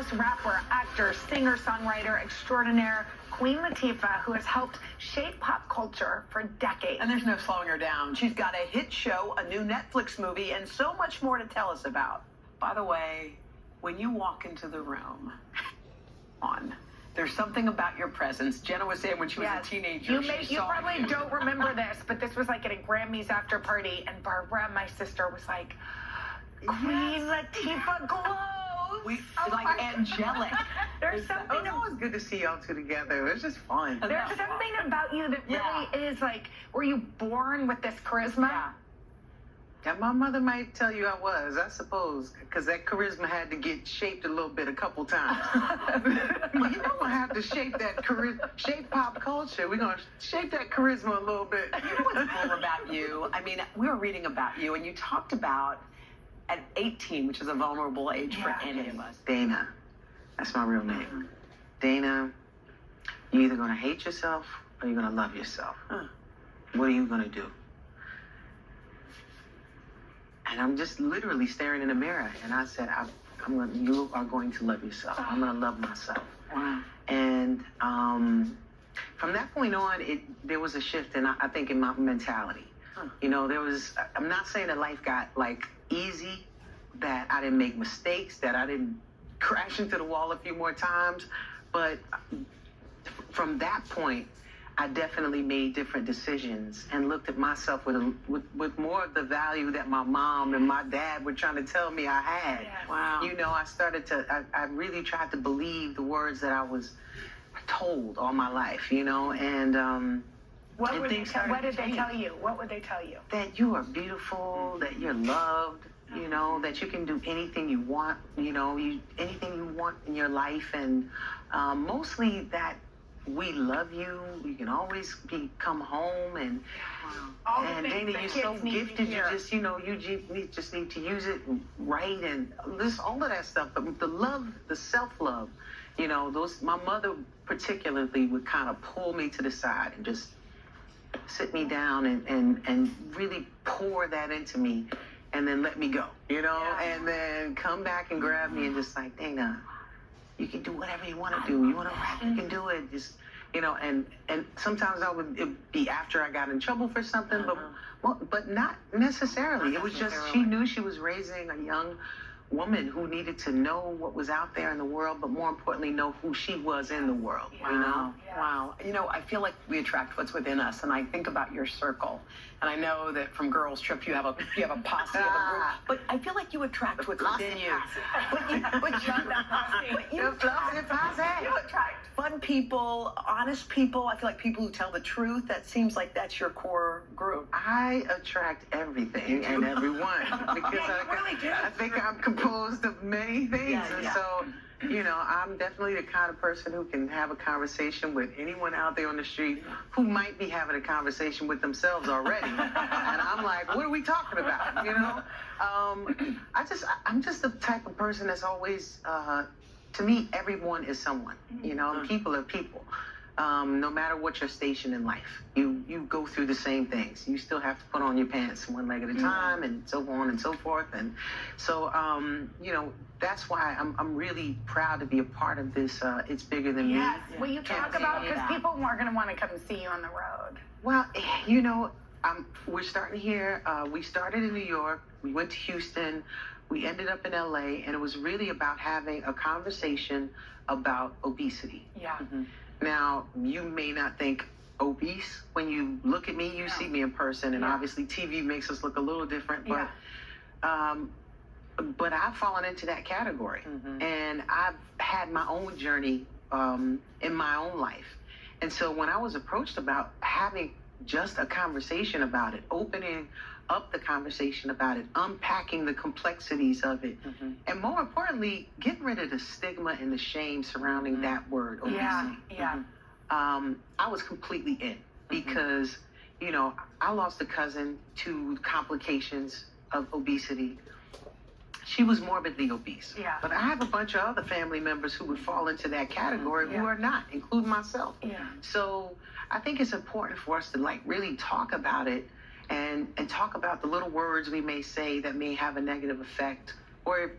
host, rapper, actor, singer, songwriter extraordinaire, Queen Latifah, who has helped shape pop culture for decades. And there's no slowing her down. She's got a hit show, a new Netflix movie, and so much more to tell us about. By the way, when you walk into the room, there's something about your presence. Jenna was saying when she was a teenager. You probably don't remember this, but this was like at a Grammys after party, and Barbara, my sister, was like, Queen Latifah glows. Like angelic. There's something. It's always good to see y'all two together. It's just fun. There's something about you that really is like, were you born with this charisma? Yeah, my mother might tell you I was, I suppose, because that charisma had to get shaped a little bit a couple times. You know, we're gonna have to shape that shape pop culture. We're gonna shape that charisma a little bit. You know what's cool about you? I mean, we were reading about you, and you talked about at 18, which is a vulnerable age for any of us. Dana, that's my real name. Dana, you're either gonna hate yourself or you're gonna love yourself. What are you gonna do? And I'm just literally staring in the mirror, and I said, you are going to love yourself. I'm going to love myself. Wow. And from that point on, there was a shift, I think, in my mentality. You know, I'm not saying that life got, like, easy, that I didn't make mistakes, that I didn't crash into the wall a few more times, but from that point, I definitely made different decisions and looked at myself with more of the value that my mom and my dad were trying to tell me I had. Wow. You know, I really tried to believe the words that I was told all my life, you know, and what did they tell you? What would they tell you? That you are beautiful, that you're loved, you know, that you can do anything you want, you know, anything you want in your life, and mostly that we love you. You can always come home, and Dana, you're so gifted. You just, you know, you just need to use it right, and all of that stuff. But the love, the self-love, you know, my mother particularly would kind of pull me to the side and just sit me down and really pour that into me, and then let me go, you know, and then come back and grab me and just like, Dana, you can do whatever you want to do. You want to rap, you can do it. Just, you know, and sometimes it'd be after I got in trouble for something, but not necessarily. It was just, she knew she was raising a young woman who needed to know what was out there in the world, but more importantly, know who she was in the world, you know? Wow. You know, I feel like we attract what's within us, and I think about your circle. And I know that from Girls Trip, you have a posse, you have a group, but I feel like you attract what's within you. But you attract fun people, honest people. I feel like people who tell the truth. That seems like that's your core group. I attract everything and everyone because I think I'm composed of many things, so, you know, I'm definitely the kind of person who can have a conversation with anyone out there on the street who might be having a conversation with themselves already. And I'm like, what are we talking about? You know? I'm just the type of person that's always, to me, everyone is someone. You know, people are people. No matter what your station in life, you go through the same things. You still have to put on your pants one leg at a time, and so on and so forth. And so, you know, that's why I'm really proud to be a part of this. It's bigger than me. Yes. Well, you talk about, because people are going to want to come see you on the road. Well, you know, we're starting here. We started in New York. We went to Houston. We ended up in LA, and it was really about having a conversation about obesity. Yeah. Now, you may not think obese when you look at me. You see me in person, and obviously TV makes us look a little different. But I've fallen into that category, and I've had my own journey in my own life. And so when I was approached about having just a conversation about it, opening up the conversation about it, unpacking the complexities of it, and more importantly, getting rid of the stigma and the shame surrounding that word, obesity. I was completely in because, you know, I lost a cousin to complications of obesity. She was morbidly obese. But I have a bunch of other family members who would fall into that category who are not, including myself. So I think it's important for us to, like, really talk about it and talk about the little words we may say that may have a negative effect, or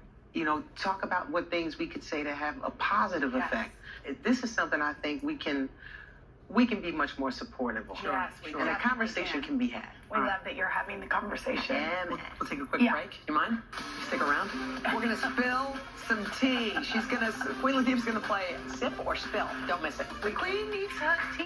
talk about what things we could say to have a positive Yes. effect. This is something I think we can be much more supportive of. Yes, we And a definitely conversation can be had. We love that you're having the conversation. Yeah, man. We'll take a quick Yeah. break. You mind? Stick around. We're gonna spill some tea. Queen Latifah's gonna play Sip or Spill. Don't miss it. The queen needs her tea.